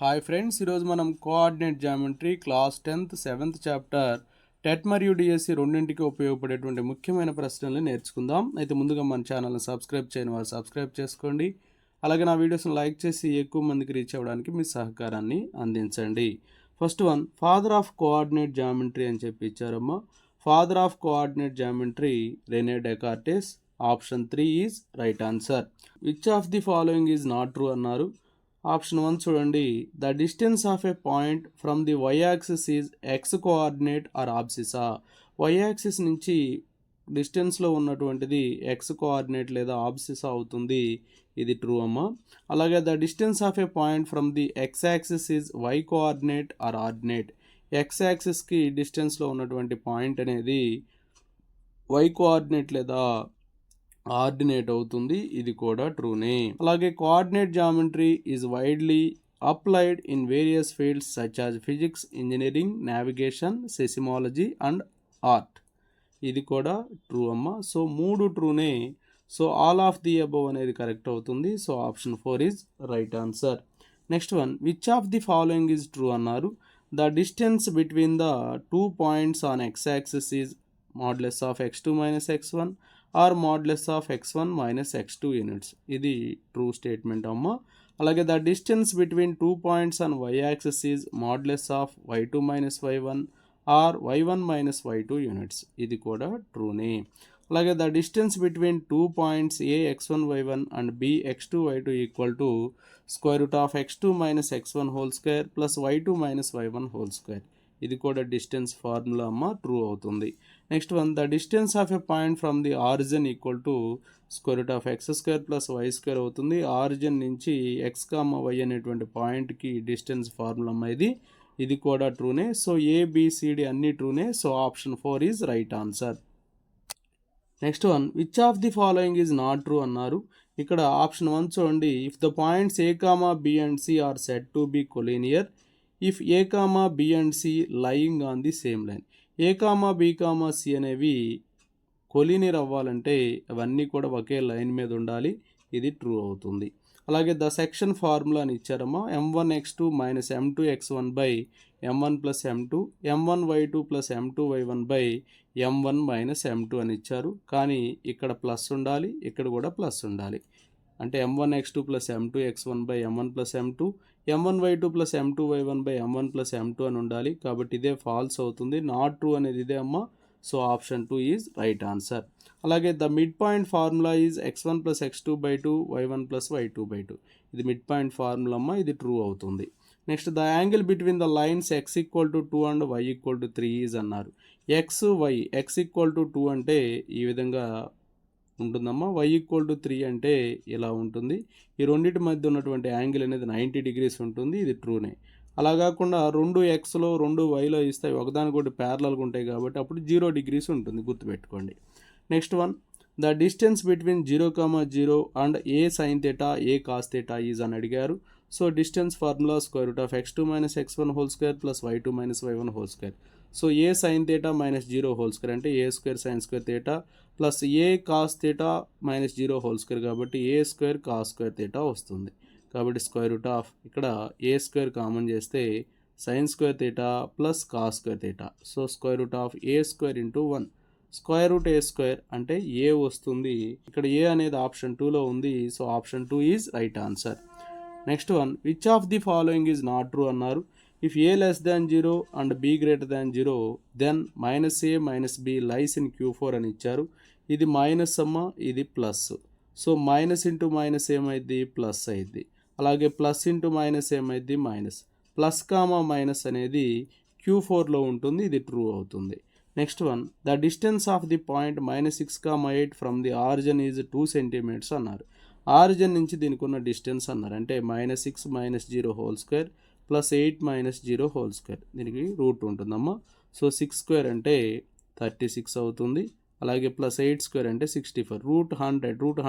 Hi friends, ఈరోజు మనం coordinate geometry class 10th 7th chapter TET మరియు డిఎస్సి రెండింటికి ఉపయోగపడేటువంటి ముఖ్యమైన ప్రశ్నలు నేర్చుకుందాం. అయితే ముందుగా మన ఛానల్ని సబ్స్క్రైబ్ చేయని వారు సబ్స్క్రైబ్ చేసుకోండి. అలాగే నా వీడియోస్ని లైక్ చేసి ఎక్కువ మందికి రీచ్ అవ్వడానికి మీ సహకారాన్ని అందించండి. First one, father of coordinate geometry అని చెప్పి ఇచ్చారమ్మా. Father of coordinate geometry Rene Descartes. Option 3 is right answer. Which of the following is not true అన్నారు. ఆప్షన్ 1 చూడండి, the distance of a point from the y axis is x coordinate or abscissa. Y axis నుంచి డిస్టెన్స్లో ఉన్నటువంటిది X coordinate లేదా ఆబ్సిసా అవుతుంది. ఇది true అమ్మా. అలాగే the distance of a point from the x axis is y coordinate or ordinate. X యాక్సిస్కి డిస్టెన్స్లో ఉన్నటువంటి పాయింట్ అనేది వై కోఆర్డినేట్ లేదా ఆర్డినేట్ అవుతుంది. ఇది కూడా ట్రూనే. అలాగే coordinate geometry is widely applied in various fields such as physics, engineering, navigation, seismology and art. ఇది కూడా ట్రూ అమ్మ. సో 3 ట్రూనే. So all of the above అనేది కరెక్ట్ అవుతుంది. So option 4 is right answer. Next one, which of the following is true అన్నారు. The distance between the 2 points on x axis is modulus of x2 minus x1 or modulus of x1 minus x2 units. ఇది true statement అమ్మ. అలాగే the distance between 2 points on y axis is modulus of y2 minus y1 or y1 minus y2 units. ఇది కూడా ట్రూనే. అలాగే the distance between 2 points a x1 y1 and b x2 y2 equal to square root of x2 minus x1 whole square plus y2 minus y1 whole square. ఇది కూడా distance formula అమ్మ, true అవుతుంది. Next one, the distance of a point from the origin equal to square root of X square plus Y square అవుతుంది. Origin నుంచి X comma Y అనేటువంటి పాయింట్కి distance formula అమ్మ ఇది. ఇది కూడా ట్రూనే. సో ఏబిసిడి అన్ని ట్రూనే. So option 4 is right answer. Next one, which of the following is not true అన్నారు. ఇక్కడ ఆప్షన్ 1 చూడండి, if the points A comma B and C are said to be collinear if A comma B and C lying on the same line. A comma B comma C అనేవి collinear అవ్వాలంటే అవన్నీ కూడా ఒకే line మీద ఉండాలి. ఇది true అవుతుంది. అలాగే the section formula అని ఇచ్చారమ్మా. m1x2 minus m2x1 by m1 plus m2 m1y2 plus m2y1 by m1 minus m2 అని ఇచ్చారు. కానీ ఇక్కడ ప్లస్ ఉండాలి, ఇక్కడ కూడా ప్లస్ ఉండాలి. అంటే m1x2 plus m2x1 by m1 plus m2 m1y2 plus m2y1 by m1 plus m2 అని ఉండాలి. కాబట్టి ఇదే ఫాల్స్ అవుతుంది. నాట్ ట్రూ అనేది ఇదే అమ్మ. So option 2 is right answer. అలాగే the mid point formula is x1 plus x2 by 2 y1 plus y2 by 2. ఇది మిడ్ పాయింట్ ఫార్ములా అమ్మ, ఇది ట్రూ అవుతుంది. Next, the angle between the lines x equal to 2 and y equal to 3 is అన్నారు. x equal to 2 అంటే ఈ విధంగా ఉంటుందమ్మా. y equal to 3 అంటే ఇలా ఉంటుంది. ఈ రెండింటి మధ్య ఉన్నటువంటి యాంగిల్ అనేది 90 degrees ఉంటుంది. ఇది ట్రూనే. అలా కాకుండా 2 xలో 2 yలో ఇస్తాయి, ఒకదానికొకటి ప్యారలల్గా ఉంటాయి కాబట్టి అప్పుడు 0 degrees ఉంటుంది, గుర్తుపెట్టుకోండి. Next one, the distance between 0,0 and A sine theta A cos theta is అని అడిగారు. So distance formula square root of x2 minus x1 whole square plus y2 minus y1 whole square. So A sine theta minus 0 whole square అంటే A square sine square theta plus A cos theta minus 0 whole square కాబట్టి A square cos square theta వస్తుంది. కాబట్టి square root of ఇక్కడ A square common చేస్తే sine square theta plus cos square theta. So square root of A square into 1 square root A square అంటే A వస్తుంది. ఇక్కడ A అనేది option 2లో ఉంది. So option 2 is right answer. Next one, which of the following is not true అన్నారు. If A less than 0 and B greater than 0 then minus A minus B lies in Q4 అని ఇచ్చారు. ఇది minus అమ్మ, ఇది plus. So minus into minus ఏమైంది, plus అయింది. అలాగే plus into minus ఏమైంది, మైనస్. ప్లస్ కామా మైనస్ అనేది Q4లో ఉంటుంది. ఇది ట్రూ అవుతుంది. Next one, the distance of the point -6,8 from the origin is 2 centimeters అన్నారు. ఆరిజిన్ నుంచి దీనికి ఉన్న డిస్టెన్స్ అన్నారు. అంటే -6 minus 0 whole square plus 8 minus 0 whole square. దీనికి రూట్ ఉంటుందమ్మా. సో 6 స్క్వేర్ అంటే 36 అవుతుంది. అలాగే ప్లస్ 8 స్క్వేర్ అంటే 64. రూట్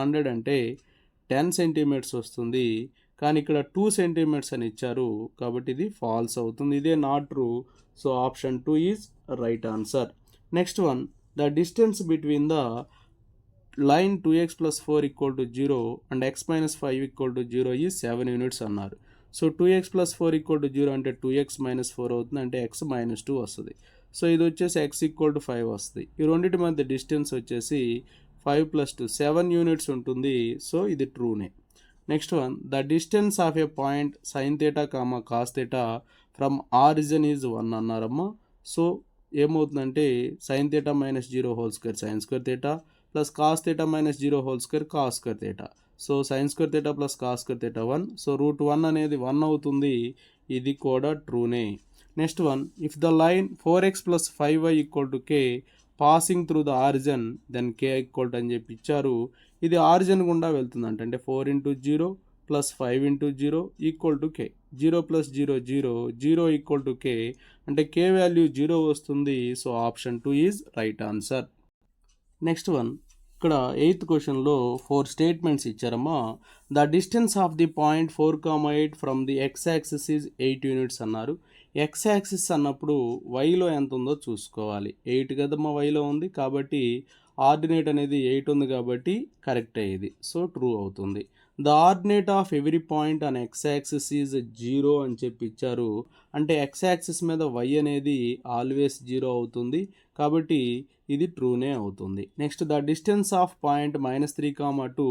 100 అంటే 10 centimeters వస్తుంది. కానీ ఇక్కడ 2 centimeters అని ఇచ్చారు కాబట్టి ఇది ఫాల్స్ అవుతుంది. ఇదే not true. So option 2 is right answer. Next one, the distance between the line 2x plus 4 equal to 0 and x minus 5 equal to 0 is 7 units అన్నారు. సో 2x + 4 = 0 అంటే 2x - 4 అవుతుంది, అంటే x - 2 వస్తుంది. సో ఇది వచ్చేసి x = 5 వస్తుంది. ఈ రెండింటి మధ్య డిస్టెన్స్ వచ్చేసి 5 + 2 7 యూనిట్స్ ఉంటుంది. సో ఇది ట్రూనే. Next one, the distance of a point sin θ, cos θ from origin is 1 అన్నారమ్మా. సో ఏమవుతుందంటే sin θ - 0² sin² θ plus cos θ - 0² cos² θ. So sin² θ plus cos² θ 1. So √1 అనేది 1 అవుతుంది. ఇది కూడా ట్రూనే. Next one, if the line 4x + 5y = k passing through the origin then k = అని చెప్పి ఇచ్చారు. ఇది ఆరిజిన్ గుండా వెళ్తుందంట, అంటే 4 × 0 + 5 × 0 = k. 0 + 0 0, 0 = k, అంటే k వాల్యూ 0 వస్తుంది. So option 2 is right answer. Next one, ఇక్కడ 8th క్వశ్చన్లో 4 స్టేట్మెంట్స్ ఇచ్చారమ్మా. The distance of the point 4,8 from the x axis is 8 units అన్నారు. x యాక్సిస్ అన్నప్పుడు వైలో ఎంత ఉందో చూసుకోవాలి. 8 కదమ్మా వైలో ఉంది, కాబట్టి ఆర్డినేట్ అనేది 8 ఉంది కాబట్టి కరెక్ట్ అయ్యేది. సో ట్రూ అవుతుంది. The ordinate of every point on x axis is 0 అని చెప్పి ఇచ్చారు, అంటే x యాక్సిస్ మీద y అనేది ఆల్వేస్ 0 అవుతుంది, కాబట్టి ఇది ట్రూనే అవుతుంది. Next, the distance of point -3,2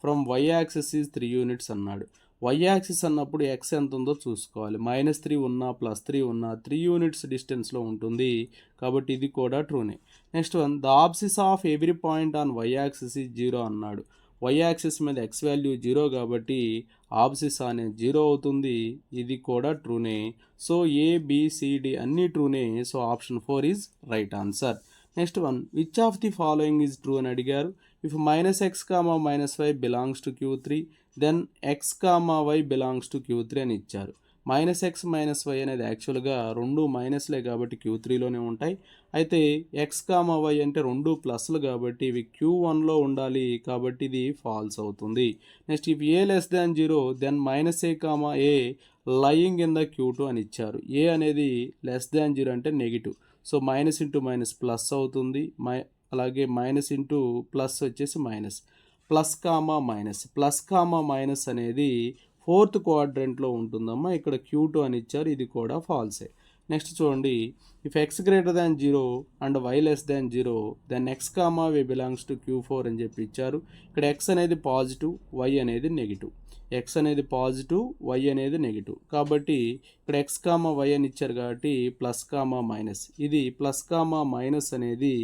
from y axis is 3 units అన్నాడు. y యాక్సిస్ అన్నప్పుడు x ఎంత ఉందో చూసుకోవాలి. -3 ఉన్నా +3 ఉన్నా 3 యూనిట్స్ డిస్టెన్స్లో ఉంటుంది, కాబట్టి ఇది కూడా ట్రూనే. Next one, the abscissa of every point on y axis is 0 అన్నాడు. y యాక్సిస్ మీద x వాల్యూ 0 కాబట్టి ఆబ్సిస్ అనేది 0 అవుతుంది. ఇది కూడా ట్రూనే. So A, B, C, D అన్నీ ట్రూనే. So option 4 is right answer. Next one, which of the following is true అని అడిగారు. If -x, -y belongs to Q3 then x, y belongs to Q3 అని ఇచ్చారు. -x, -y అనేది యాక్చువల్గా రెండు మైనస్లే కాబట్టి Q3లోనే ఉంటాయి. అయితే x, y అంటే రెండు ప్లస్లు కాబట్టి ఇవి Q1లో ఉండాలి, కాబట్టి ఇది ఫాల్స్ అవుతుంది. Next, if a <0 then -a, a lying in the Q2 అని ఇచ్చారు. a అనేది <0 అంటే negative. So minus into minus plus అవుతుంది, అలాగే మైనస్ ఇంటూ ప్లస్ వచ్చేసి మైనస్, ప్లస్ కామా మైనస్ అనేది 4th క్వాడ్రంట్లో ఉంటుందమ్మా. ఇక్కడ Q2 అని ఇచ్చారు, ఇది కూడా ఫాల్సే. నెక్స్ట్ చూడండి, if x > 0 and y <0 then x, y belongs to Q4 అని చెప్పి ఇచ్చారు. ఇక్కడ x అనేది పాజిటివ్, y అనేది నెగిటివ్. x అనేది పాజిటివ్, y అనేది నెగిటివ్, కాబట్టి ఇక్కడ x, y అని ఇచ్చారు కాబట్టి ప్లస్ కామా మైనస్. ఇది ప్లస్ కామా మైనస్ అనేది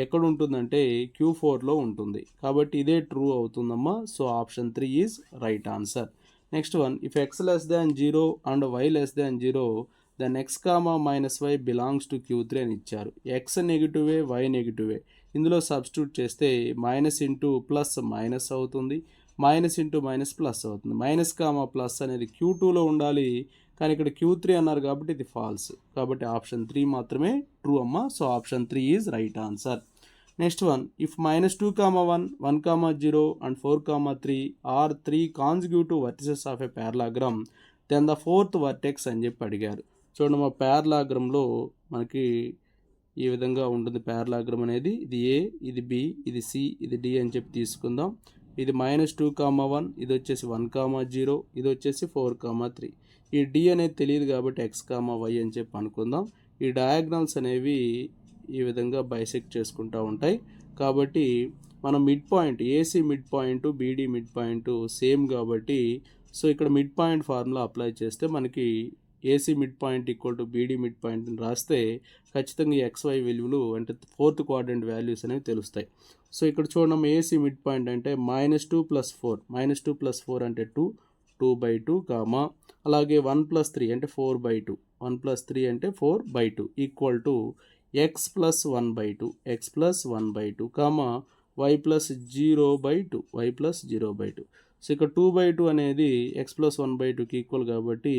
ఎక్కడ ఉంటుందంటే Q4లో ఉంటుంది, కాబట్టి ఇదే ట్రూ అవుతుందమ్మా. So option 3 is right answer. Next one, if x <0 and y <0 then x, y belongs to Q3 అని ఇచ్చారు. x నెగిటివే, y నెగిటివే, ఇందులో సబ్స్టిట్యూట్ చేస్తే మైనస్ ఇంటూ ప్లస్ మైనస్ అవుతుంది, మైనస్ ఇంటూ మైనస్ ప్లస్ అవుతుంది. మైనస్ కామా ప్లస్ అనేది Q2లో ఉండాలి, కానీ ఇక్కడ Q3 అన్నారు కాబట్టి ఇది ఫాల్స్, కాబట్టి ఆప్షన్ 3 మాత్రమే ట్రూ అమ్మా. So option 3 is right answer. Next one, if -2, 1, 1, 0 and 4, 3 are 3 consecutive vertices of a parallelogram then the 4th vertex అని చెప్పి అడిగారు. చూడండి, మా పారలాగ్రామ్లో మనకి ఈ విధంగా ఉంటుంది. పారలాగ్రామ్ అనేది ఇది A, ఇది B, ఇది C, ఇది D అని చెప్పి తీసుకుందాం. ఇది -2, 1, ఇది వచ్చేసి 1, 0, ఇది వచ్చేసి 4, 3. ఈ D అనేది తెలియదు కాబట్టి x, y అని చెప్పి అనుకుందాం. ఈ డయాగ్నల్స్ అనేవి ఈ విధంగా బైసెక్ట్ చేసుకుంటూ ఉంటాయి, కాబట్టి మనం mid point AC mid point, BD mid point same కాబట్టి, సో ఇక్కడ మిడ్ పాయింట్ ఫార్ములా అప్లై చేస్తే మనకి AC mid point = BD mid పాయింట్ని రాస్తే ఖచ్చితంగా XY విలువలు అంటే 4th క్వాడ్రంట్ వాల్యూస్ అనేవి తెలుస్తాయి. సో ఇక్కడ చూడడం ఏసీ మిడ్ పాయింట్ అంటే -2 + 4, -2 + 4 అంటే 2, 2/2, అలాగే 1 + 3 అంటే 4/2, 1 + 3 అంటే 4/2 equal to x + 1/2, x + 1/2, y + 0/2, y + 0/2. So ఇక్కడ 2/2 అనేది x + 1/2కి ఈక్వల్ కాబట్టి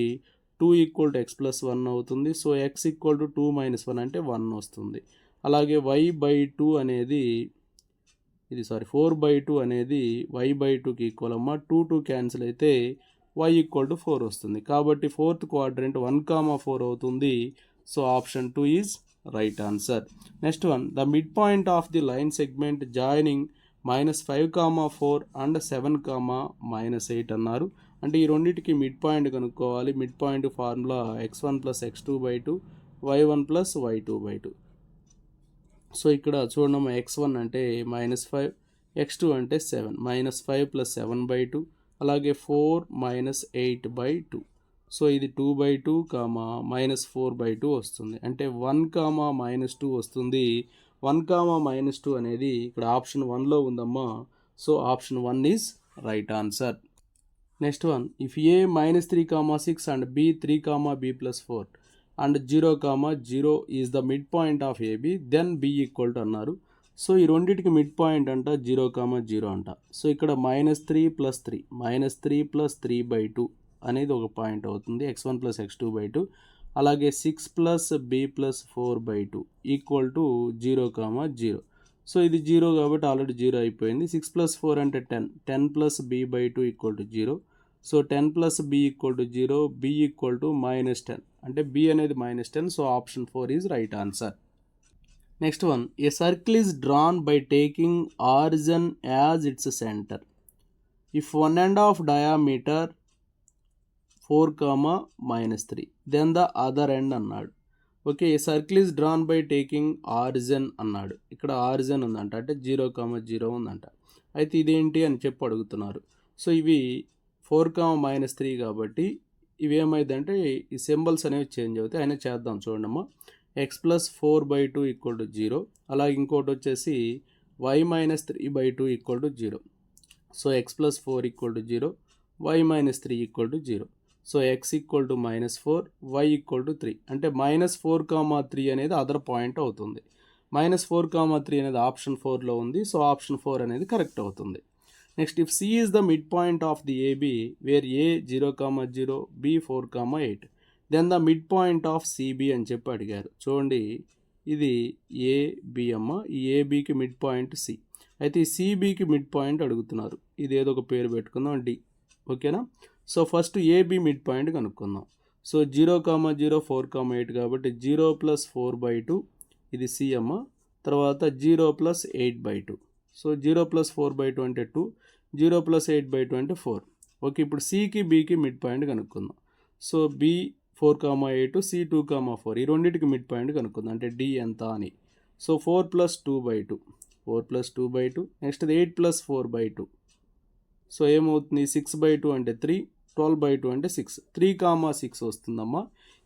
2 = x + 1 అవుతుంది. సో x = 2 - 1 అంటే 1 వస్తుంది. అలాగే y/2 అనేది 4/2 అనేది y/2కి ఈక్వల్ అమ్మా. 2, 2 క్యాన్సిల్ అయితే y = 4 వస్తుంది, కాబట్టి 4th క్వాడ్రంట్ 1, 4 అవుతుంది. So option 2 is right answer. Next one, the mid point of the line segment joining -5, 4 and 7, -8 అన్నారు. అంటే ఈ రెండింటికి మిడ్ పాయింట్ కనుక్కోవాలి. Mid point formula x1 + x2/2 y1 + y2/2. So ఇక్కడ చూడమ్మా x1 అంటే -5, x2 అంటే 7, -5 + 7/2 అలాగే 4 - 8/2. సో ఇది 2/2, -4/2 వస్తుంది. అంటే 1, -2 వస్తుంది. 1, -2 అనేది ఇక్కడ ఆప్షన్ 1లో ఉందమ్మా. So option 1 is right answer. Next one, if a -3, 6 and b 3, b + 4 and 0, 0 is the mid point of AB, then b equal to అన్నారు. సో ఈ రెండింటికి మిడ్ పాయింట్ అంట 0, 0 అంట. సో ఇక్కడ -3 + 3, -3 + 3/2 అనేది ఒక పాయింట్ అవుతుంది, x1 + x2/2. అలాగే 6 + b + 4/2 ఈక్వల్ టు 0, 0. సో ఇది 0 కాబట్టి ఆల్రెడీ 0 అయిపోయింది. 6 + 4 అంటే 10, 10 + b/2 equal to 0. So 10 + b equal to 0, b equal to -10, అంటే b అనేది -10. So option 4 is right answer. Next one, a circle is drawn by taking origin as its centre. If 1.5 diameter 4, -3, then the other end అన్నాడు. Okay, a circle is drawn by taking origin అన్నాడు. ఇక్కడ origin ఉందంట, అంటే 0, 0 ఉందంట. అయితే ఇదేంటి అని చెప్పి అడుగుతున్నారు. సో ఇవి 4, -3 కాబట్టి ఇవి ఏమైందంటే ఈ సింబల్స్ అనేవి చేంజ్ అవుతాయి. అయినా చేద్దాం చూడమ్మా. x + 4/2 equal to 0. అలాగే ఇంకోటి వచ్చేసి y - 3/2 equal to 0. So x + 4 equal to 0, y - 3 equal to 0. So x equal to -4, y equal to 3. అంటే -4, 3 అనేది అదర్ పాయింట్ అవుతుంది. -4, 3 అనేది ఆప్షన్ 4లో ఉంది. సో ఆప్షన్ 4 అనేది కరెక్ట్ అవుతుంది. Next, if C is the mid point of the AB where A 0, 0, B 4, 8, then the mid point of CB అని చెప్పి అడిగారు. చూడండి, ఇది AB అమ్మ. ఈ ABకి మిడ్ పాయింట్ C. అయితే ఈ CBకి మిడ్ పాయింట్ అడుగుతున్నారు. ఇది ఏదో ఒక పేరు పెట్టుకుందాం, D. ఓకేనా. So first AB mid point కనుక్కుందాం. సో 0, 0, 4, 8 కాబట్టి 0 + 4/2 ఇది C అమ్మ. తర్వాత 0 + 8/2. సో 0 + 4/2 అంటే 2, 0 + 8/2 అంటే 4. ఓకే, ఇప్పుడు Cకి Bకి మిడ్ పాయింట్ కనుక్కుందాం. సో B 4, 8, C 2, 4 ఈ రెండింటికి మిడ్ పాయింట్ కనుక్కుందాం, అంటే D ఎంత అని. సో 4 + 2/2, 4 + 2/2. నెక్స్ట్ 8 + 4/2. సో ఏమవుతుంది, 6/2 అంటే 3, 12/2 అంటే 6, 3, 6 వస్తుందమ్మా.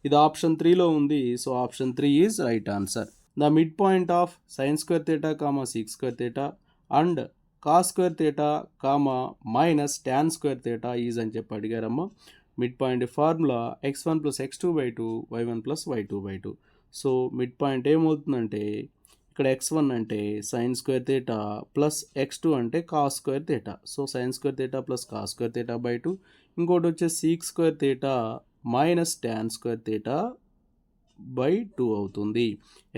ఇది ఆప్షన్ 3లో ఉంది. So option 3 is right answer. The mid point of sin square theta, sec square theta and cos square theta, -tan square theta is అని చెప్పి అడిగారమ్మా. Mid point formula x1 + x2/2 y1 + y2/2. So mid point ఏమవుతుందంటే ఇక్కడ x1 అంటే sin square theta plus x2 అంటే cos square theta. So sin square theta + cos square theta/2. ఇంకోటి వచ్చేసి sec square theta -tan square theta/2 అవుతుంది.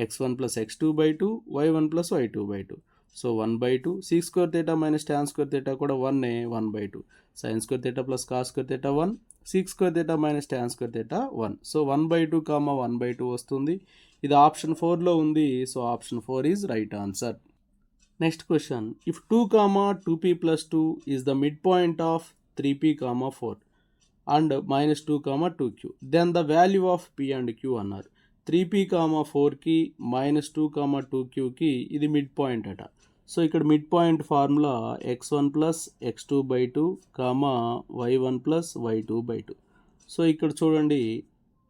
x1 + x2/2 y1 + y2/2. So 1/2. sec square theta -tan square theta కూడా 1, 1/2. sin square theta + cos square theta 1, sec square theta -tan square theta 1. So 1/2, 1/2 వస్తుంది. ఇది option 4లో ఉంది. So option 4 is right answer. Next question, if 2, 2p + 2 is the mid point of 3p, 4 and -2, 2q, then the value of p and q అన్నారు. 3p, 4కి -2, 2qకి ఇది mid point అట. So ఇక్కడ mid point formula x1 + x2/2, y1 + y2/2. So ఇక్కడ చూడండి,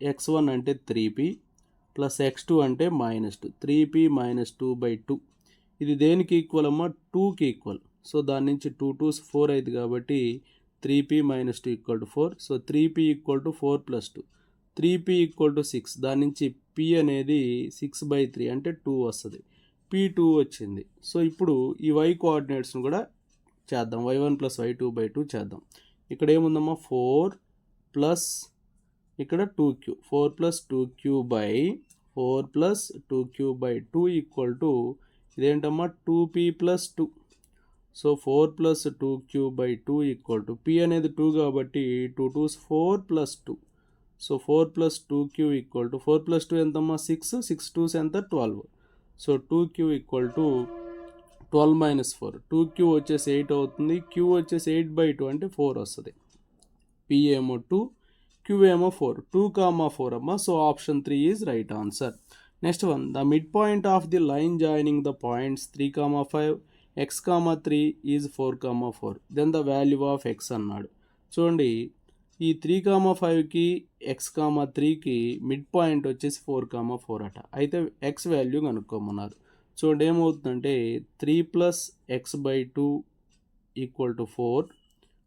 x1 అంటే 3p plus x2 అంటే -2, 3p - 2/2. ఇది దేనికి ఈక్వల్ అమ్మా, 2కి ఈక్వల్. సో దాని నుంచి 2 2s 4 అయింది కాబట్టి 3p - 2 = 4. So 3p = 4 + 2, 3p = 6. దాని నుంచి p అనేది 6/3 అంటే 2 వస్తుంది. p2 వచ్చింది. సో ఇప్పుడు ఈ y కోఆర్డినేట్స్ని కూడా చేద్దాం, y1 + y2/2 చేద్దాం. ఇక్కడ ఏముందమ్మా, 4 ప్లస్ ఇక్కడ 2q, 4 + 2q/4 + 2q/2 equal to ఇదేంటమ్మా, 2p + 2. So 4 + 2q/2 equal to p అనేది 2 కాబట్టి 2 2s 4 + 2. So 4 + 2q equal to 4 + 2 ఎంతమ్మా, 6, 6 2s ఎంత, 12. So 2q equal to 12 - 4. 2q వచ్చేసి 8 అవుతుంది, q వచ్చేసి 8/2 అంటే 4 వస్తుంది. P ఏమో 2, Q ఏమో 4, 2, 4 అమ్మ. So option 3 is right answer. Next one, the mid point of the line joining the points 3, 5, x, 3 is 4, 4. Then the value of x అన్నాడు. చూడండి, ఈ 3, 5కి x, 3కి మిడ్ పాయింట్ వచ్చేసి 4, 4 అట. అయితే x వాల్యూ కనుక్కోమన్నారు. చూడండి ఏమవుతుందంటే 3 + x/2 = 4,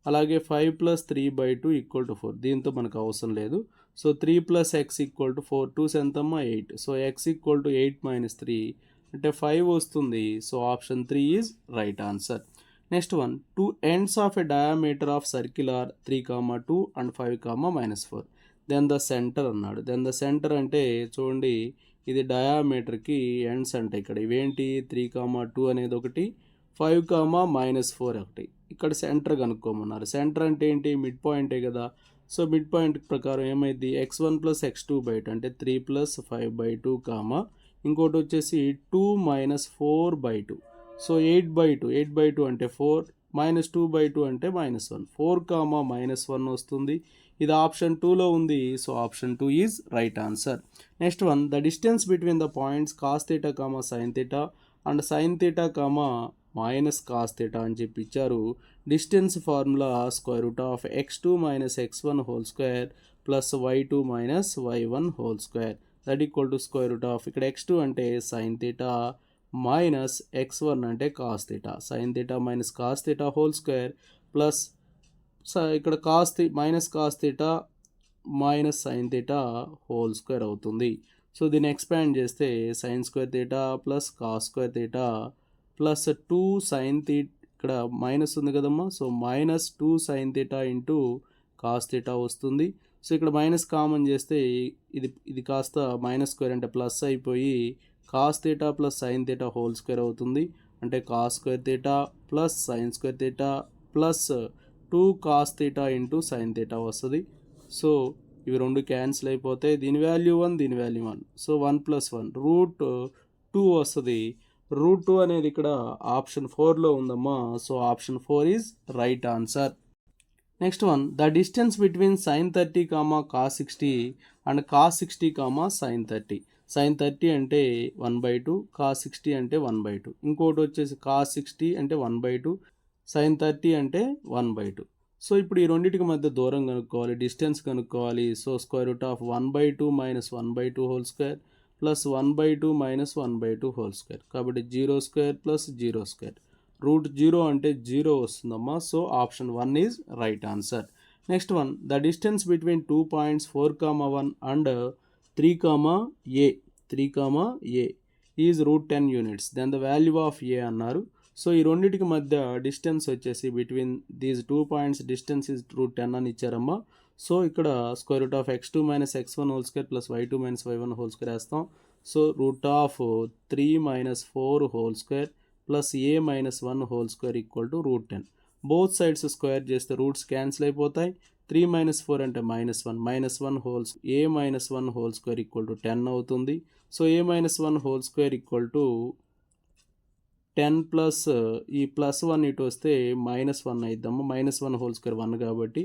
అలాగే 5 + 3/2 = 4. దీంతో మనకు అవసరం లేదు. సో 3 + x = 4, 2s ఎంతమ్మా 8. సో x = 8 - 3 అంటే 5 వస్తుంది. So option 3 is right answer. Next one, 2 ends of a diameter of circle are 3, 2 and 5, -4. Then the centre అన్నాడు. దెన్ ద సెంటర్ అంటే చూడండి, ఇది డయామీటర్కి ఎండ్స్ అంటే ఇక్కడ ఇవేంటి 3, 2 అనేది ఒకటి, 5, -4 ఒకటి. ఇక్కడ సెంటర్ కనుక్కోమన్నారు. సెంటర్ అంటే ఏంటి, మిడ్ పాయింటే కదా. సో మిడ్ పాయింట్ ప్రకారం ఏమైంది, x1 + x2/2 అంటే 3 + 5/2, ఇంకోటి వచ్చేసి 2 - 4/2. సో 8/2, 8/2 అంటే 4, -2/2 అంటే -1, 4, -1 వస్తుంది. ఇది ఆప్షన్ 2లో ఉంది. So option 2 is right answer. Next one, the distance between the points cos θ, sin θ and sin θ, -cos θ అని చెప్పి ఇచ్చారు. Distance formula √x2 - x1 whole square plus y2 - y1 whole square that equal to ఇక్కడ x2 అంటే sin θ minus x1 అంటే cos θ, sin θ - cos θ whole square plus ఇక్కడ cos θ minus sin θ whole square అవుతుంది. So దీన్ని expand చేస్తే sin² θ plus cos² θ plus 2 sin θ, ఇక్కడ minus ఉంది కదమ్మా. సో -2 sin θ ఇంటూ cos θ వస్తుంది. సో ఇక్కడ మైనస్ కామన్ చేస్తే ఇది కాస్త -² అంటే ప్లస్ అయిపోయి cos θ plus sin θ whole square అవుతుంది. అంటే cos² θ plus sin² θ plus 2 cos θ into sin θ వస్తుంది. సో ఇవి రెండు క్యాన్సిల్ అయిపోతాయి. దీని వాల్యూ 1, దీని వాల్యూ 1. సో 1 + 1 √2 వస్తుంది. √2 అనేది ఇక్కడ ఆప్షన్ 4లో ఉందమ్మా. So option 4 is right answer. Next one, the distance between sin 30, cos 60 and cos 60, sin 30. sin 30 అంటే 1/2, cos 60 అంటే 1/2. ఇంకోటి వచ్చేసి cos 60 అంటే 1/2, sin 30 అంటే 1/2. సో ఇప్పుడు ఈ రెండింటికి మధ్య దూరం కనుక్కోవాలి, డిస్టెన్స్ కనుక్కోవాలి. So √1/2 - 1/2 whole square plus 1/2 - 1/2 whole square. కాబట్టి 0² ప్లస్ 0². √0 అంటే 0 వస్తుందమ్మా. So option 1 is right answer. Next one, the distance between 2 points 4, 1 and 3, A is √10 units. Then the value of A అన్నారు. సో ఈ రెండింటికి మధ్య డిస్టెన్స్ వచ్చేసి between these 2 points distance is √10 అని ఇచ్చారమ్మా. సో ఇక్కడ √x2 - x1 whole square plus y2 - y1 whole square వేస్తాం. So √3 - 4 whole square plus a - 1 whole square equal to √10. Both sides square చేస్తే రూట్స్ క్యాన్సిల్ అయిపోతాయి. 3 - 4 అంటే -1, -1 wholes a - 1 whole square equal to 10 అవుతుంది. సో a - 1 whole square equal to 10 plus ఈ +1 ఇటు వస్తే -1 అయిద్దాము. -1 whole square 1 కాబట్టి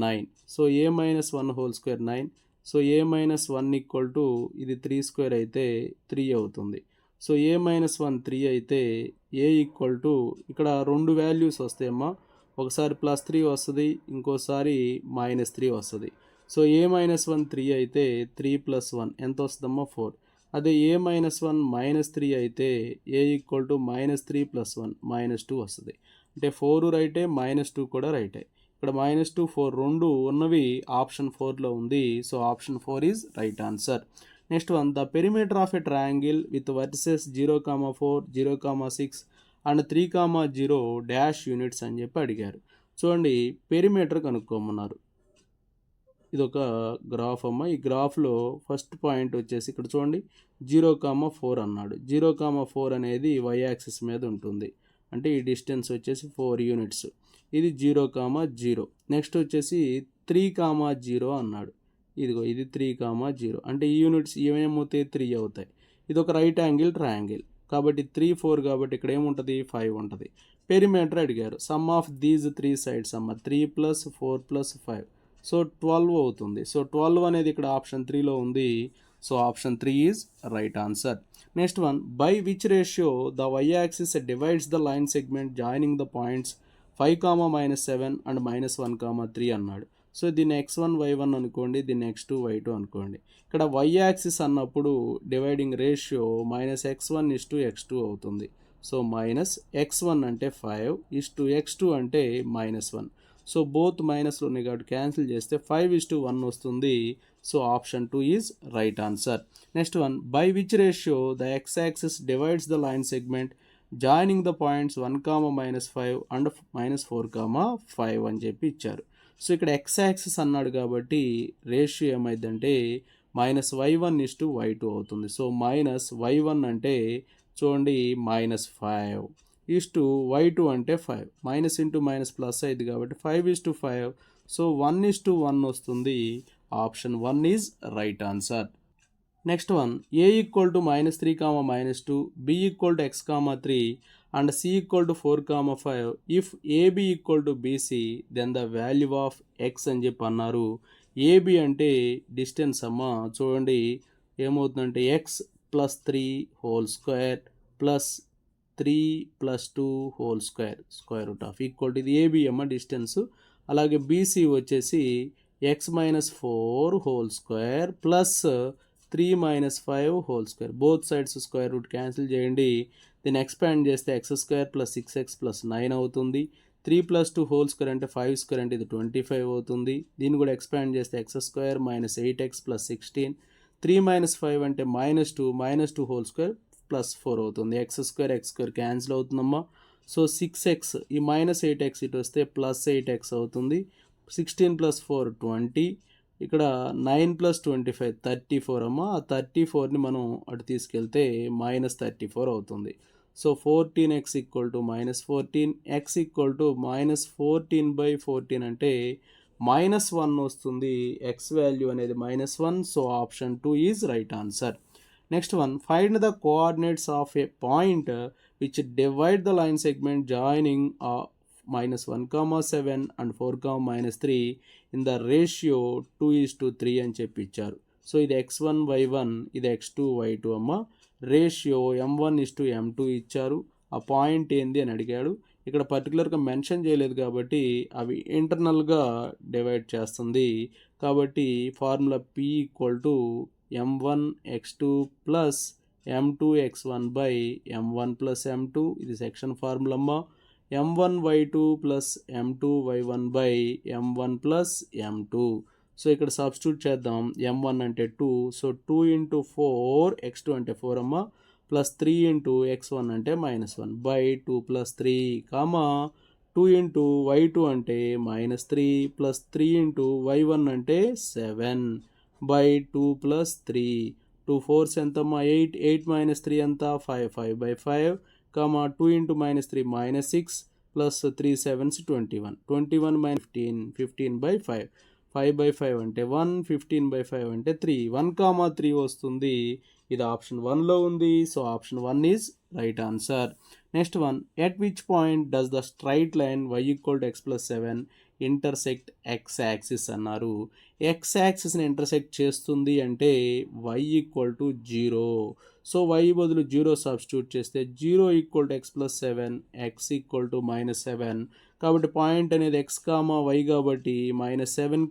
9. So a - 1 whole square 9. So a - 1 equal to ఇది 3² అయితే 3 అవుతుంది. సో a - 1 3 అయితే a ఈక్వల్ టు ఇక్కడ రెండు వాల్యూస్ వస్తాయమ్మా. ఒకసారి +3 వస్తుంది, ఇంకోసారి -3 వస్తుంది. సో a - 1 3 అయితే 3 + 1 ఎంత వస్తుందమ్మా 4. అదే a - 1 -3 అయితే a ఈక్వల్ టు -3 + 1 -2 వస్తుంది. అంటే 4 రైటే, -2 కూడా రైటే. ఇక్కడ -2, 4 రెండు ఉన్నవి ఆప్షన్ 4లో ఉంది. So option 4 is right answer. Next one, the perimeter of a triangle with vertices 0, 4, 0, 6 and 3, 0 dash units అని చెప్పి అడిగారు. చూడండి, పెరిమీటర్ కనుక్కోమన్నారు. ఇది ఒక గ్రాఫ్ అమ్మ. ఈ గ్రాఫ్లో ఫస్ట్ పాయింట్ వచ్చేసి ఇక్కడ చూడండి 0, 4 అన్నాడు. 0, 4 అనేది y యాక్సిస్ మీద ఉంటుంది. అంటే ఈ డిస్టెన్స్ వచ్చేసి 4 యూనిట్స్. ఇది 0, 0. నెక్స్ట్ వచ్చేసి 3, 0 అన్నాడు. ఇదిగో ఇది 3, 0. అంటే ఈ యూనిట్స్ ఏమేమవుతాయి 3 అవుతాయి. ఇది ఒక రైట్ యాంగిల్ ట్రయాంగిల్ కాబట్టి 3, 4 కాబట్టి ఇక్కడ ఏముంటుంది 5 ఉంటుంది. పెరిమీటర్ అడిగారు. సమ్ ఆఫ్ దీస్ 3 సైడ్స్ అమ్మ 3 + 4 + 5. సో 12 అవుతుంది. సో 12 అనేది ఇక్కడ ఆప్షన్ 3లో ఉంది. So option 3 is right answer. Next one, by which ratio the Y axis divides the line segment joining the points 5, -7 and -1, 3 అన్నాడు. సో దీన్ని x1 y1 అనుకోండి, దీన్ని x2 y2 అనుకోండి. ఇక్కడ y యాక్సిస్ అన్నప్పుడు డివైడింగ్ రేషియో -x1:x2 అవుతుంది. So -x1 అంటే 5:x2 అంటే -1. సో బోత్ మైనస్లు ఉన్నాయి కాబట్టి క్యాన్సిల్ చేస్తే 5:1 వస్తుంది. So option 2 is right answer. Next one, by which ratio the x axis divides the line segment joining the points 1, -5 and -4, 5 అని చెప్పి ఇచ్చారు. సో ఇక్కడ x యాక్సిస్ అన్నాడు కాబట్టి రేషియో ఏమైందంటే -y1:y2 అవుతుంది. సో -y1 అంటే చూడండి -5:y2 అంటే 5, మైనస్ ఇంటూ మైనస్ ప్లస్ అయింది కాబట్టి 5:5. సో 1:1 వస్తుంది. Option 1 is right answer. Next one, a = -3, -2, b = x, 3 and c = 4, 5. If ab = bc then the value of x అని చెప్పి అన్నారు. ab అంటే డిస్టెన్స్ అమ్మ. చూడండి ఏమవుతుందంటే x + 3 whole square plus 3 + 2 whole square square root of equal to ఇది AB అమ్మ distance. అలాగే బీసీ వచ్చేసి x - 4 whole square plus 3 - 5 whole square. Both sides square root cancel చేయండి. దీన్ని ఎక్స్పాండ్ చేస్తే x² + 6x + 9 అవుతుంది. 3 + 2 హోల్ స్క్వేర్ అంటే 5² అంటే ఇది 25 అవుతుంది. దీన్ని కూడా ఎక్స్పాండ్ చేస్తే x² - 8x + 16. 3 - 5 అంటే -2 హోల్ స్క్వేర్ +4 అవుతుంది. x² క్యాన్సిల్ అవుతుందమ్మా. సో 6x, ఈ -8x ఇటు వస్తే +8x అవుతుంది. 16 + 4 20. ఇక్కడ 9 + 25 34 అమ్మ. ఆ 34ని మనం అటు తీసుకెళ్తే -34 అవుతుంది. సో 14x = -14, x = -14/14 అంటే -1 వస్తుంది. x వాల్యూ అనేది -1. So option 2 is right answer. Next one, find the coordinates of a point which divide the line segment joining -1, 7 and 4, -3 in the ratio 2:3 అని చెప్పి ఇచ్చారు. సో ఇది x1 y1, ఇది x2 y2 అమ్మ. Ratio m1:m2 ఇచ్చారు. ఆ point ఏంది అని అడిగాడు. ఇక్కడ పర్టికులర్గా మెన్షన్ చేయలేదు కాబట్టి అవి ఇంటర్నల్గా డివైడ్ చేస్తుంది. కాబట్టి formula p = m1x2 + m2x1/m1 + m2. ఇది సెక్షన్ ఫార్ములా అమ్మ. m1y2 + m2y1/m1 + m2. సో ఇక్కడ సబ్స్టిట్యూట్ చేద్దాం. m1 అంటే 2, సో 2 × 4, x2 అంటే 4 అమ్మ, ప్లస్ 3 × x1 అంటే -1 2 + 3, 2 × y2 అంటే -3 ప్లస్ 3 × y1 అంటే 7 2 + 3. 2 4s ఎంతమ్మా 8, 8 - 3 ఎంత 5, 5/5, 2 × -3 -6 ప్లస్ 3 7s 21, 21 - 15, 15/5, 5/5 అంటే 1, 15/5 అంటే 3, 1, 3 వస్తుంది. ఇది ఆప్షన్ 1లో ఉంది. So option 1 is right answer. Next one, at which point does the straight line y = x + 7 intersect x axis అన్నారు. x యాక్సిస్ని ఇంటర్సెక్ట్ చేస్తుంది అంటే y = 0. సో y బదులు 0 సబ్స్టిట్యూట్ చేస్తే 0 = x + 7, x = -7. కాబట్టి పాయింట్ అనేది x, y కాబట్టి -7,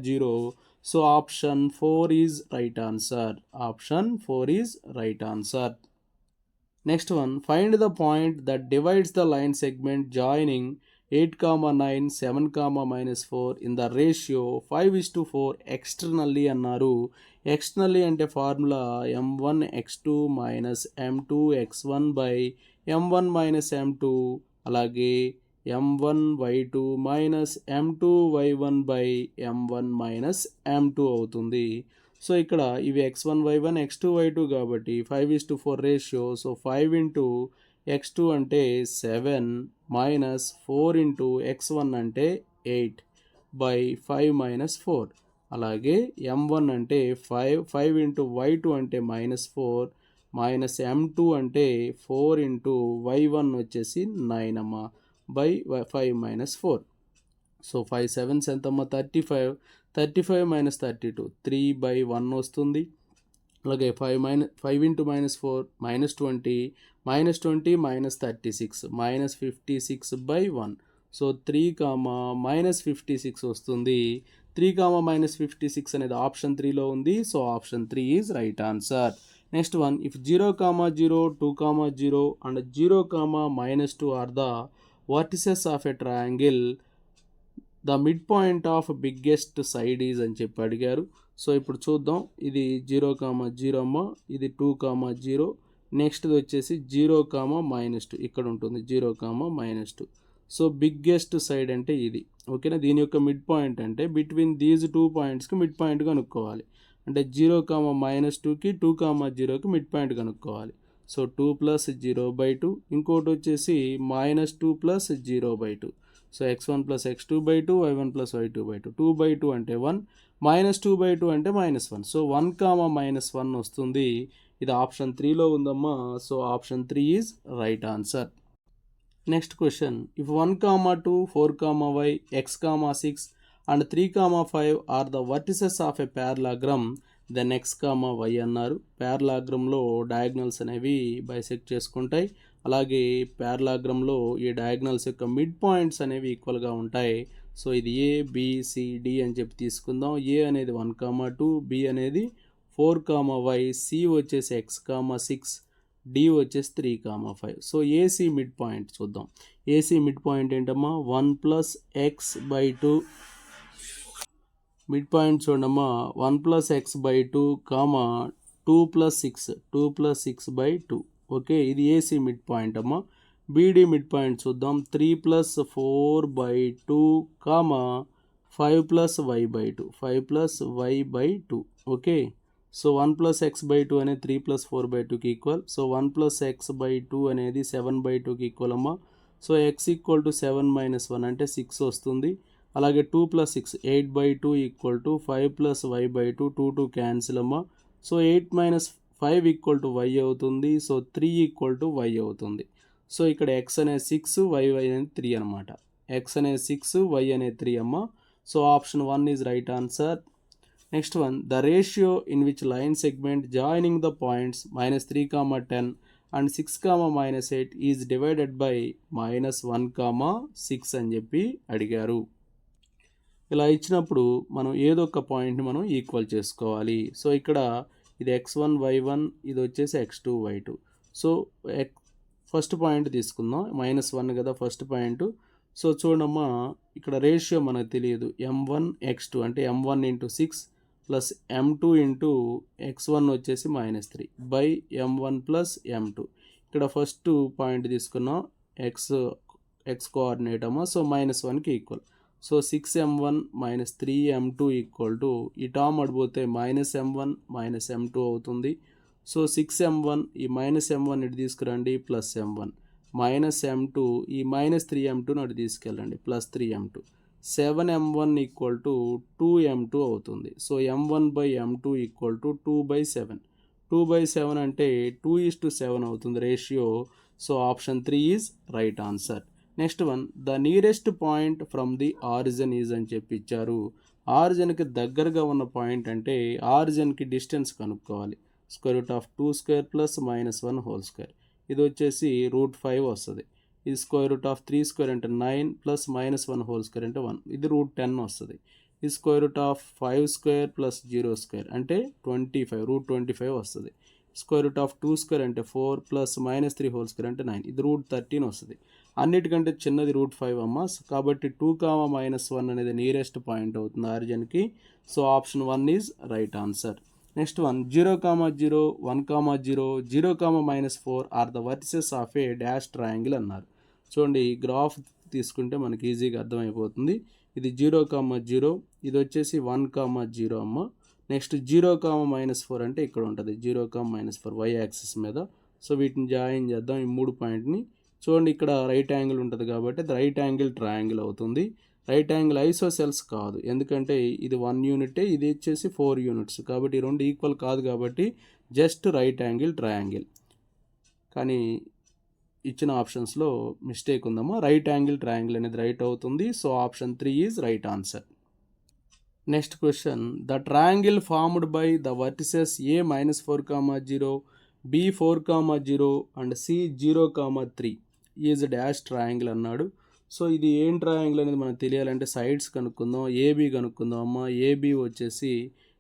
0. So option 4 is right answer. Option 4 is right answer. Next one, find the point that divides the line segment joining 8, 9, 7, -4 in the ratio 5:4 externally అన్నారు. Externally అంటే formula m1x2 - m2x1/m1 - m2, అలాగే m1y2 - m2y1/m1 - m2 అవుతుంది. So ఇక్కడ ఇవి x1 y1 x2 y2 కాబట్టి 5:4 ratio. So 5 × x2 అంటే 7 -4 × x1 అంటే 8/5 - 4. అలాగే m1 అంటే 5, 5 × y2 అంటే -4 m2 అంటే 4 × y1 వచ్చేసి 9 అమ్మ, 5 - 4. సో 5 7s ఎంతమ్మా 35. 35 మైనస్ 32 3/1 వస్తుంది. అలాగే 5 ఇంటూ -4 -20 -20 -36 -56/1. సో 3 -56 వస్తుంది. 3 -56 అనేది ఆప్షన్ 3లో ఉంది. So option 3 is right answer. Next one, if 0, 0, 2, 0 and 0, -2 are the vertices of a triangle, the mid point of biggest side is అని చెప్పి అడిగారు. సో ఇప్పుడు చూద్దాం. ఇది 0, 0 అమ్మ, ఇది 2, 0, నెక్స్ట్ది వచ్చేసి 0, -2 ఇక్కడ ఉంటుంది 0, -2. సో బిగ్గెస్ట్ సైడ్ అంటే ఇది, ఓకేనా. దీని యొక్క మిడ్ పాయింట్ అంటే బిట్వీన్ దీస్ 2 పాయింట్స్కి మిడ్ పాయింట్ కనుక్కోవాలి. అంటే 0, -2కి 2, 0కి మిడ్ పాయింట్ కనుక్కోవాలి. సో 2 + 0/2, ఇంకోటి వచ్చేసి -2 + 0/2. So x1 + x2/2, y1 + y2/2. 2/2 అంటే 1, -2/2 అంటే -1. సో 1, -1 వస్తుంది. ఇది ఆప్షన్ 3లో ఉందమ్మా. So option 3 is right answer. Next question, if 1, 2, 4, y, x, 6 and 3, 5 are the vertices of a parallelogram, then x, y అన్నారు. ప్యారలాగ్రమ్లో డయాగ్నల్స్ అనేవి బైసెక్ట్ చేసుకుంటాయి. అలాగే ప్యారలాగ్రమ్లో ఈ డయాగ్నల్స్ యొక్క మిడ్ పాయింట్స్ అనేవి ఈక్వల్గా ఉంటాయి. సో ఇది A, B, C, D అని చెప్పి తీసుకుందాం. A అనేది 1, 2, B అనేది 4, y, C వచ్చేసి x, 6, D వచ్చేసి 3, 5. సో AC మిడ్ పాయింట్ చూద్దాం. AC మిడ్ పాయింట్ ఏంటమ్మా, 1 + x/2. మిడ్ పాయింట్ చూడమ్మా, 1 + x/2, 2 + 6, 2 + 6/2. ఓకే, ఇది AC మిడ్ పాయింట్ అమ్మా. BD మిడ్ పాయింట్ చూద్దాం. 3 + 4/2, 5 + y/2, 5 + y/2. Okay, so 1 + x/2 అనేది 3 + 4/2కి ఈక్వల్. సో 1 + x/2 అనేది 7/2కి ఈక్వల్ అమ్మా. సో x = 7 - 1 అంటే 6 వస్తుంది. అలాగే 2 + 6, 8/2 = 5 + y/2, 2 క్యాన్సిల్ అమ్మా. సో 8 - 5 = y అవుతుంది. సో 3 = y అవుతుంది. సో ఇక్కడ x అనేది 6, y అనేది 3 అనమాట. x అనేది 6, y అనేది 3 అమ్మా. So option 1 is right answer. Next one, the ratio in which line segment joining the points -3, 10 and 6, -8 is divided by -1, 6 అని చెప్పి అడిగారు. ఇలా ఇచ్చినప్పుడు మనం ఏదో ఒక పాయింట్ని మనం ఈక్వల్ చేసుకోవాలి. సో ఇక్కడ ఇది x1, y1, ఇది వచ్చేసి x2, y2. So first point తీసుకుందాం. -1 కదా ఫస్ట్ పాయింట్. సో చూడమ్మా, ఇక్కడ రేషియో మనకు తెలియదు. m1, x2 అంటే m1 × 6 ప్లస్ m2 × x1 వచ్చేసి -3 బై m1 + m2. ఇక్కడ ఫస్ట్ పాయింట్ తీసుకున్నాం, x కోఆర్డినేట్ అమ్మా. సో -1కి ఈక్వల్. సో 6m1 - 3m2 ఈ టర్మ్ అడిపోతే -m1 - m2 అవుతుంది. సో 6m1 ఈ -m1 ఇటు తీసుకురండి ప్లస్ m1 -m2 ఈ -3m2 అటు తీసుకెళ్ళండి ప్లస్ 3m2. 7m1 = 2m2 అవుతుంది. So m1/m2 = 2/7. 2/7 అంటే 2:7 అవుతుంది ratio. So option 3 is right answer. Next one, the nearest point from the origin is అని చెప్పి ఇచ్చారు. ఆరిజిన్కి దగ్గరగా ఉన్న పాయింట్ అంటే ఆరిజిన్కి డిస్టెన్స్ కనుక్కోవాలి. √2² + -1² ఇది వచ్చేసి √5 వస్తుంది. ఇది √3² అంటే 9 + -1² అంటే 1, ఇది √10 వస్తుంది. ఇది √5² + 0² అంటే 25, √25 వస్తుంది. √2² అంటే 4 + -3² అంటే 9, ఇది √13 వస్తుంది. అన్నిటికంటే చిన్నది √5 అమ్మ. కాబట్టి 2, -1 అనేది నియరెస్ట్ పాయింట్ అవుతుంది ఆరిజిన్కి. So option 1 is right answer. Next one, 0, 0, 1, 0, 0, -4 are the vertices of a dash triangle అన్నారు. చూడండి, ఈ గ్రాఫ్ తీసుకుంటే మనకి ఈజీగా అర్థమైపోతుంది. ఇది 0, 0, ఇది వచ్చేసి 1, 0 అమ్మ. నెక్స్ట్ 0, -4 అంటే ఇక్కడ ఉంటుంది 0, -4 y యాక్సిస్ మీద. సో వీటిని జాయిన్ చేద్దాం ఈ 3 పాయింట్ని. చూడండి, ఇక్కడ రైట్ యాంగిల్ ఉంటుంది కాబట్టి అది రైట్ యాంగిల్ ట్రయాంగిల్ అవుతుంది. రైట్ యాంగిల్ ఐసోసెల్స్ కాదు, ఎందుకంటే ఇది 1 యూనిటే, ఇది వచ్చేసి 4 యూనిట్స్ కాబట్టి ఈ రెండు ఈక్వల్ కాదు. కాబట్టి జస్ట్ రైట్ యాంగిల్ ట్రయాంగిల్. కానీ ఇచ్చిన ఆప్షన్స్లో మిస్టేక్ ఉందమ్మా. రైట్ యాంగిల్ ట్రయాంగిల్ అనేది రైట్ అవుతుంది. So option 3 is right answer. Next question, the triangle formed by the vertices A -4, 0, B 4, 0 and C 0, 3 is dash triangle అన్నాడు. సో ఇది ఏం ట్రయాంగిల్ అనేది మనకు తెలియాలంటే సైడ్స్ కనుక్కుందాం. ఏబి కనుక్కుందాం అమ్మ. ఏబి వచ్చేసి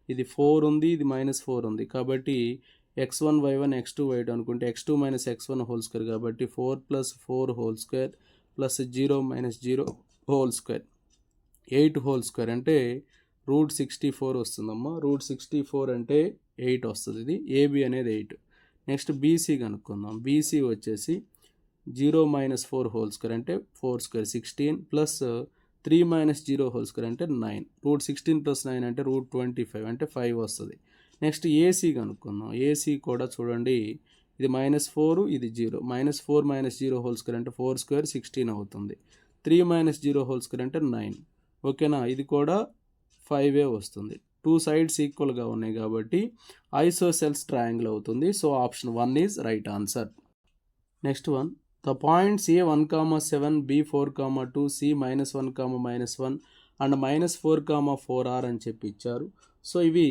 ఇది 4 ఉంది, ఇది -4 ఉంది. కాబట్టి x1 y1 x2 y2 అనుకుంటే x2 - x1 హోల్ స్క్వేర్ కాబట్టి 4 + 4 whole square plus 0 - 0 whole square 8 whole square అంటే √64 వస్తుందమ్మా. √64 అంటే 8 వస్తుంది. ఇది ఏబి అనేది 8. నెక్స్ట్ బీసీ కనుక్కుందాం. బీసీ వచ్చేసి 0 - 4 హోల్ స్క్వేర్ అంటే 4 స్క్వేర్ 16 ప్లస్ 3 - 0 హోల్ స్క్వేర్ అంటే 9. √16 + 9 అంటే √25 అంటే 5 వస్తుంది. నెక్స్ట్ ఏసీ కనుక్కుందాం. ఏసీ కూడా చూడండి, ఇది -4 ఇది 0. -4 - 0 హోల్ స్క్వేర్ అంటే 4 స్క్వేర్ 16 అవుతుంది. 3 - 0 హోల్ స్క్వేర్ అంటే 9. ఓకేనా, ఇది కూడా 5 వస్తుంది. 2 సైడ్స్ ఈక్వల్గా ఉన్నాయి కాబట్టి ఐసోసెల్స్ ట్రయాంగిల్ అవుతుంది. So option 1 is right answer. Next one, the points A 1, 7, B 4, 2, C -1, -1 and -4, 4 అని చెప్పి ఇచ్చారు. సో ఇవి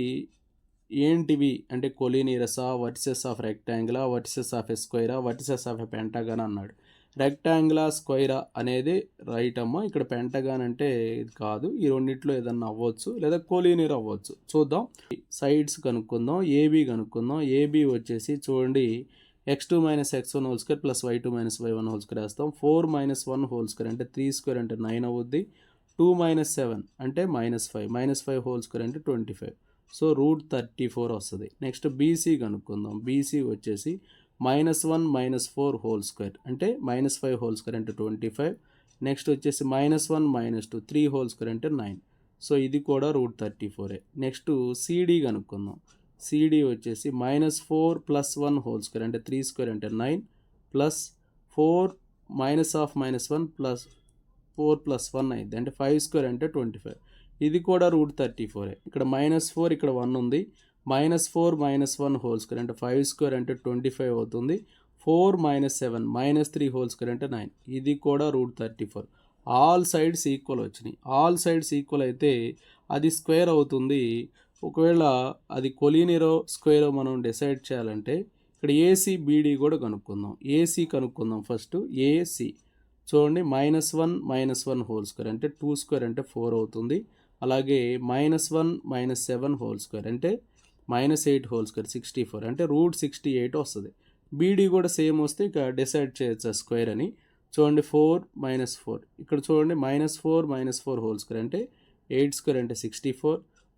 ఏంటివి అంటే కొలీనియరసా, వర్టిసెస్ ఆఫ్ రెక్టాంగిలా, వర్టిసెస్ ఆఫ్ ఎ స్క్వైరా, వర్టిసెస్ ఆఫ్ ఎ పెంటగాన్ అన్నాడు. రెక్టాంగిలా స్క్వైరా అనేది రైట్ అమ్మ. ఇక్కడ పెంటగాన్ అంటే ఇది కాదు. ఈ రెండిట్లో ఏదన్నా అవ్వచ్చు లేదా కొలీనియర్ అవ్వచ్చు. చూద్దాం. సైడ్స్ కనుక్కుందాం. ఏబి కనుక్కుందాం. ఏబి వచ్చేసి చూడండి, x2 - x1 whole square plus y2 - y1 whole square వేస్తాం. 4 - 1 హోల్ స్క్వేర్ అంటే 3 స్క్వేర్ అంటే 9 అవుద్ది. 2 - 7 అంటే -5. -5 హోల్ స్క్వేర్ అంటే 25. సో √34 వస్తుంది. నెక్స్ట్ బీసీ కనుక్కుందాం. బీసీ వచ్చేసి -1 - 4 హోల్ స్క్వేర్ అంటే -5 హోల్ స్క్వేర్ అంటే 25. నెక్స్ట్ వచ్చేసి -1 - 2 3 హోల్ స్క్వేర్ అంటే 9. సో ఇది కూడా √34. నెక్స్ట్ సిడి కనుక్కుందాం. సిడి వచ్చేసి -4 + 1 హోల్ స్క్వేర్ అంటే 3 స్క్వేర్ అంటే 9 ప్లస్ 4 -1 ప్లస్ 4 + 1 అయింది అంటే 5 స్క్వేర్ అంటే 25. ఇది కూడా √34. ఇక్కడ -4 ఇక్కడ 1 ఉంది. -4 - 1 హోల్ స్క్వేర్ అంటే 5 స్క్వేర్ అంటే 25 అవుతుంది. 4 - 7 -3 హోల్ స్క్వేర్ అంటే 9. ఇది కూడా √34. ఆల్ సైడ్స్ ఈక్వల్ వచ్చినాయి. ఆల్ సైడ్స్ ఈక్వల్ అయితే అది స్క్వేర్ అవుతుంది. ఒకవేళ అది కొలీనియరో స్క్వేరో మనం డిసైడ్ చేయాలంటే ఇక్కడ ఏసీ బీడీ కూడా కనుక్కుందాం. ఏసీ కనుక్కుందాం ఫస్ట్. ఏసీ చూడండి, -1 - 1 హోల్ స్క్వేర్ అంటే 2 స్క్వేర్ అంటే 4 అవుతుంది. అలాగే -1 - 7 హోల్ స్క్వేర్ అంటే -8 హోల్ స్క్వేర్ 64 అంటే √68 వస్తుంది. బీడీ కూడా సేమ్ వస్తే ఇక డిసైడ్ చేయొచ్చు స్క్వేర్ అని. చూడండి 4 - 4 ఇక్కడ చూడండి -4 - 4 హోల్ స్క్వేర్ అంటే 8 స్క్వేర్ అంటే 64.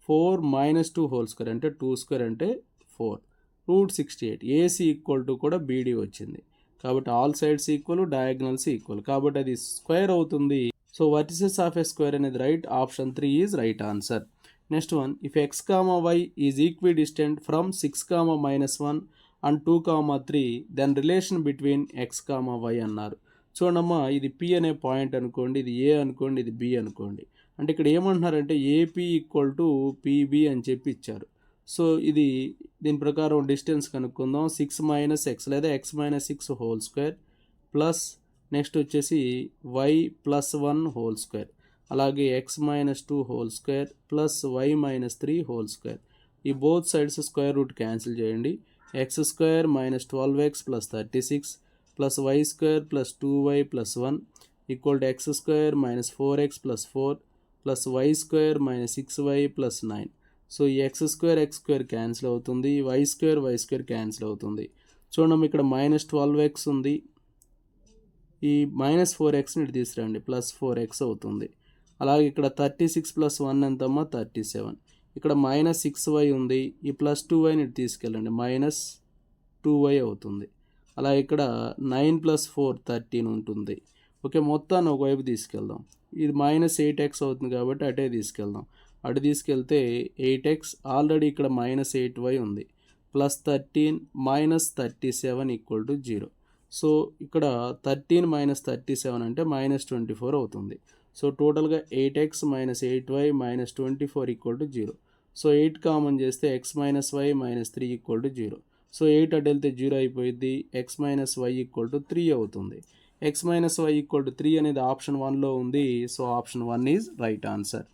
4 - 2 హోల్ స్క్వేర్ అంటే 2 స్క్వేర్ అంటే 4. √68. ఏసీ ఈక్వల్ టు కూడా బీడీ వచ్చింది. కాబట్టి all sides equal, diagonals equal కాబట్టి అది స్క్వేర్ అవుతుంది. So vertices of a square అనేది right. Option 3 is right answer. Next one, if x, y is equidistant from 6, -1 and 2, 3 then relation between x, y అన్నారు. చూడమ్మా, ఇది P అనే point అనుకోండి, ఇది A అనుకోండి, ఇది B అనుకోండి. అంటే ఇక్కడ ఏమంటున్నారంటే ఏపీ ఈక్వల్ టు పీబీ అని చెప్పి ఇచ్చారు. సో ఇది దీని ప్రకారం డిస్టెన్స్ కనుక్కుందాం. 6 - x లేదా x - 6 whole square plus next వచ్చేసి y + 1 హోల్ స్క్వేర్ అలాగే x - 2 whole square plus y - 3 whole square. ఈ both sides square root cancel చేయండి. x² - 12x + 36 plus y² + 2y + 1 equal to x² - 4x + 4 plus y² - 6y + 9. So ఈ x² cancel అవుతుంది. y² cancel అవుతుంది. చూడండి ఇక్కడ -12x ఉంది. ఈ -4xని ఇటు తీసుకురండి, +4x అవుతుంది. అలాగే ఇక్కడ 36 + 1 ఎంతమ్మా 37. ఇక్కడ -6y ఉంది. ఈ +2yని ఇటు తీసుకెళ్ళండి, -2y అవుతుంది. అలా ఇక్కడ 9 + 4 13 ఉంటుంది. ఓకే, మొత్తాన్ని ఒకవైపు తీసుకెళ్దాం. ఇది -8x అవుతుంది కాబట్టి అటే తీసుకెళ్దాం. అటు తీసుకెళ్తే 8x, ఆల్రెడీ ఇక్కడ -8y ఉంది. +13 - 37 = 0. సో ఇక్కడ 13 - 37 అంటే -24 అవుతుంది. సో టోటల్గా 8x - 8y - 24 = 0. సో 8 కామన్ చేస్తే x - y - 3 = 0. సో 8 అటు వెళ్తే 0 అయిపోయింది. x - y = 3 అవుతుంది. x - y = 3 అనేది ఆప్షన్ 1లో ఉంది. So option 1 is right answer.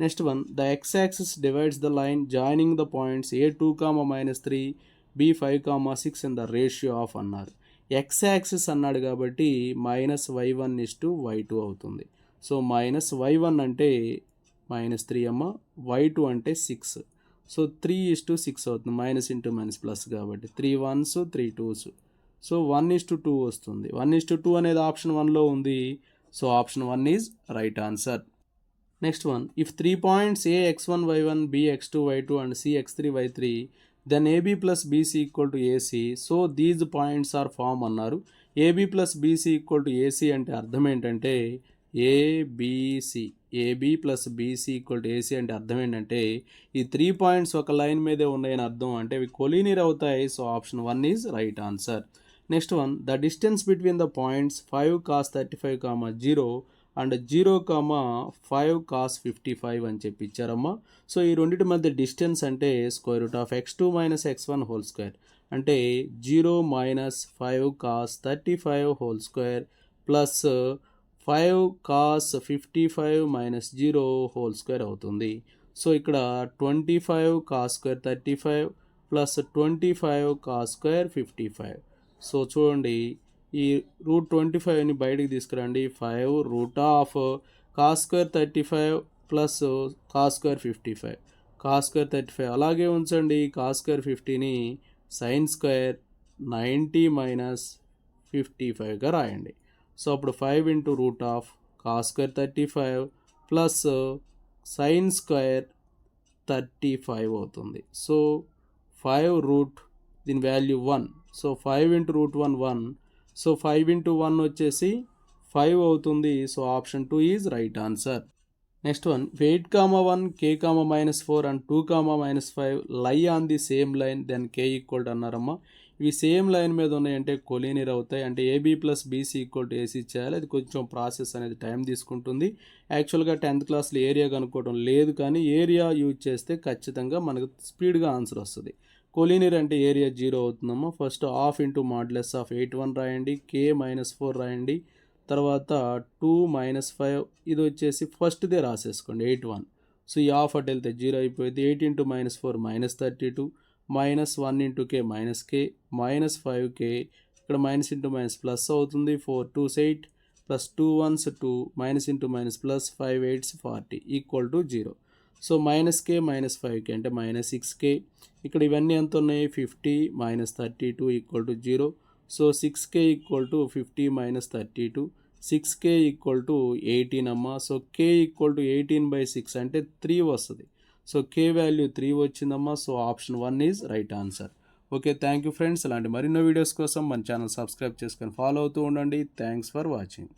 Next one, the X axis divides the line joining the points A2, -3, B5, 6 in the ratio of అన్నారు. X axis అన్నాడు కాబట్టి -y1:y2 అవుతుంది. సో -y1 అంటే -3 అమ్మ, y2 అంటే 6. సో 3:6 అవుతుంది. మైనస్ ఇంటూ మైనస్ ప్లస్ కాబట్టి 3 1s 3 2s. So 1:2 వస్తుంది. 1:2 అనేది ఆప్షన్ 1లో ఉంది. So option 1 is right answer. Next one, if 3 points A x1 y1 B x2 y2 and C x3 y3 then AB plus BC equal to AC. So these points are form అన్నారు. AB plus BC equal to AC అంటే అర్థం ఏంటంటే AB plus BC equal to AC అంటే అర్థం ఏంటంటే ఈ 3 points ఒక line మీదే ఉన్నాయని అర్థం. అంటే ఇవి కొలీనియర్ అవుతాయి. So option 1 is right answer. Next one, the distance between the points 5 cos 35, 0 and 0, 5 cos 55 అని చెప్పి ఇచ్చారమ్మా. సో ఈ రెండింటి మధ్య డిస్టెన్స్ అంటే √(x2 - x1) హోల్ స్క్వేర్ అంటే 0 - 5 cos 35 whole square plus 5 cos 55 - 0 whole square అవుతుంది. సో ఇక్కడ 25 cos square 35 plus 25 cos square 55. So చూడండి, ఈ √25ని బయటికి తీసుకురండి. 5 cos square 35 plus cos square 55, cos square 35 అలాగే ఉంచండి. cos స్క్వేర్ 50ని sin స్క్వేర్ 90 - 55గా రాయండి. సో అప్పుడు 5 into cos square 35 plus sin square 35 అవుతుంది. సో 5 దీని value 1. So 5 into √1 1. So 5 into 1 వచ్చేసి 5 అవుతుంది. So option 2 is right answer. Next one, 8, 1 k, -4 and 2, -5 lie on the same line then k equal to అన్నారమ్మా. ఇవి same line మీద ఉన్నాయంటే collinear అవుతాయి. అంటే AB plus BC equal to AC చేయాలి. అది కొంచెం ప్రాసెస్ అనేది టైం తీసుకుంటుంది. యాక్చువల్గా 10th క్లాస్లో ఏరియా కనుక్కోవడం లేదు, కానీ ఏరియా యూజ్ చేస్తే ఖచ్చితంగా మనకు స్పీడ్గా ఆన్సర్ వస్తుంది. కొలీనియర్ అంటే ఏరియా 0 అవుతుందమ్మా. First half into modulus of 8 రాయండి, k -4 రాయండి, తర్వాత 2 - 5 ఇది వచ్చేసి ఫస్ట్దే రాసేసుకోండి 8 సో ఈ హాఫ్ అటు వెళ్తే 0 అయిపోయింది. 8 ఇంటూ -4 -32, -1 ఇంటూ k -5k, ఇక్కడ మైనస్ ఇంటూ మైనస్ ప్లస్ అవుతుంది. 4 2s 8 plus 2 1s 2 minus into minus plus 5 8s 40 equal to 0. So -k -5k అంటే -6k. ఇక్కడ ఇవన్నీ ఎంత ఉన్నాయి? 50 - 32 equal to 0. So 6k equal to 50 - 32, 6k equal to 18 అమ్మా. So k equal to 18/6 అంటే 3 వస్తుంది. So k value 3 వచ్చిందమ్మా. So option 1 is right answer. Okay, thank you friends. ఇలాంటి మరిన్నో వీడియోస్ కోసం మన ఛానల్ సబ్స్క్రైబ్ చేసుకొని ఫాలో అవుతూ ఉండండి. Thanks for watching.